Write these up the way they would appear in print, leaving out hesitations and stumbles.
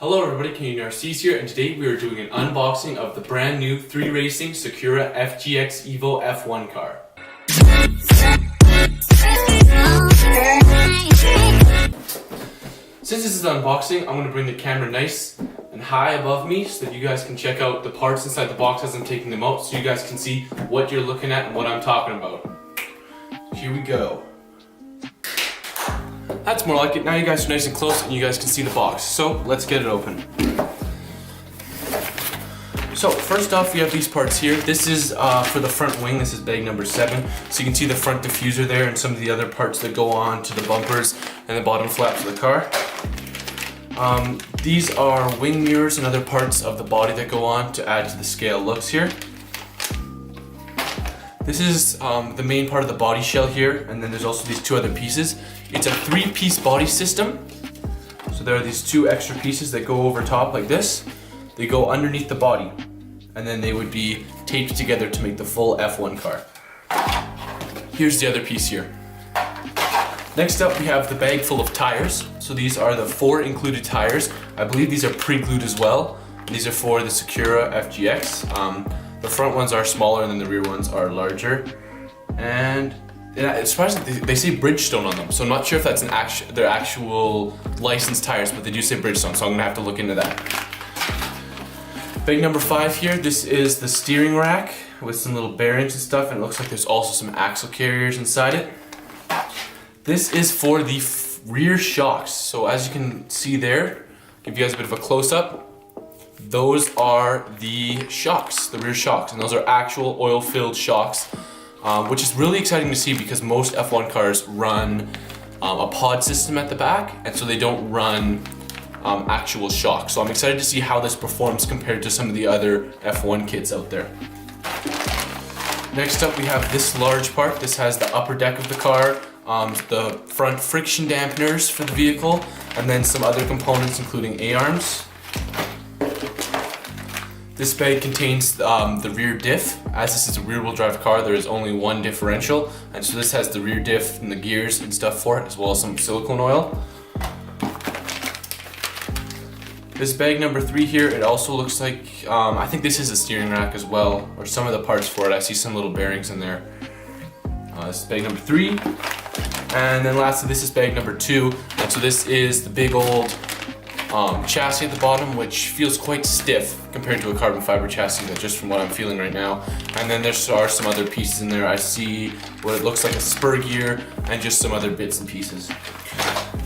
Hello everybody, Canadian RC's here, and today we are doing an unboxing of the brand new 3 Racing Sakura FGX EVO F1 car. Since this is an unboxing, I'm going to bring the camera nice and high above me so that you guys can check out the parts inside the box as I'm taking them out, so you guys can see what you're looking at and what I'm talking about. Here we go. That's more like it. Now you guys are nice and close and you guys can see the box. So let's get it open. So first off, we have these parts here. This is for the front wing. This is bag number 7. So you can see the front diffuser there and some of the other parts that go on to the bumpers and the bottom flaps of the car. These are wing mirrors and other parts of the body that go on to add to the scale looks here. This is the main part of the body shell here, and then there's also these 2 other pieces. It's a 3-piece body system. So there are these 2 extra pieces that go over top like this. They go underneath the body, and then they would be taped together to make the full F1 car. Here's the other piece here. Next up, we have the bag full of tires. So these are the 4 included tires. I believe these are pre-glued as well. These are for the Sakura FGX. The front ones are smaller and then the rear ones are larger. And it's surprising they say Bridgestone on them, so I'm not sure if that's their actual licensed tires, but they do say Bridgestone, so I'm gonna have to look into that. Bag number 5 here, this is the steering rack with some little bearings and stuff, and it looks like there's also some axle carriers inside it. This is for the rear shocks. So as you can see there, give you guys a bit of a close-up. Those are the shocks, the rear shocks, and those are actual oil-filled shocks, which is really exciting to see because most F1 cars run a pod system at the back, and so they don't run actual shocks. So I'm excited to see how this performs compared to some of the other F1 kits out there. Next up, we have this large part. This has the upper deck of the car, the front friction dampeners for the vehicle, and then some other components including A-arms. This bag contains the rear diff. As this is a rear-wheel drive car, there is only 1 differential, and so this has the rear diff and the gears and stuff for it, as well as some silicone oil. This bag number 3 here, it also looks like, I think this is a steering rack as well, or some of the parts for it. I see some little bearings in there. This is bag number 3. And then lastly, this is bag number 2, and so this is the big old chassis at the bottom, which feels quite stiff compared to a carbon fiber chassis, that just from what I'm feeling right now. And then there are some other pieces in there. I see what it looks like a spur gear and just some other bits and pieces.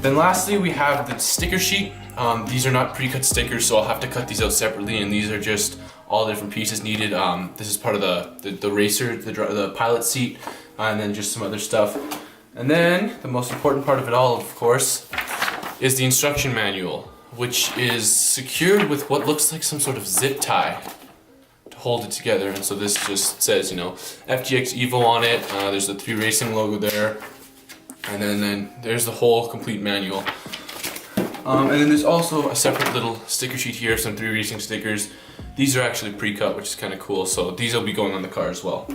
Then lastly, we have the sticker sheet. These are not pre-cut stickers, so I'll have to cut these out separately, and these are just all the different pieces needed. This is part of the racer, the pilot seat, and then just some other stuff. And then the most important part of it all, of course, is the instruction manual, which is secured with what looks like some sort of zip tie to hold it together. And so this just says, you know, FGX EVO on it. There's the 3 Racing logo there, and then there's the whole complete manual. And then there's also a separate little sticker sheet here, some 3 Racing stickers. These are actually pre-cut, which is kind of cool. So these will be going on the car as well.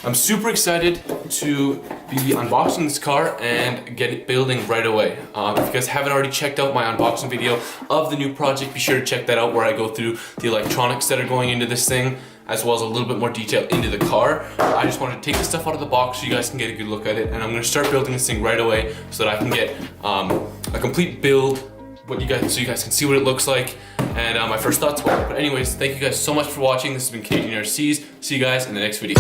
I'm super excited to be unboxing this car and get it building right away. If you guys haven't already checked out my unboxing video of the new project, be sure to check that out, where I go through the electronics that are going into this thing, as well as a little bit more detail into the car. I just wanted to take the stuff out of the box so you guys can get a good look at it, and I'm going to start building this thing right away so that I can get a complete build, so you guys can see what it looks like and my first thoughts about it. But anyways, thank you guys so much for watching. This has been Canadian RC's. See you guys in the next video.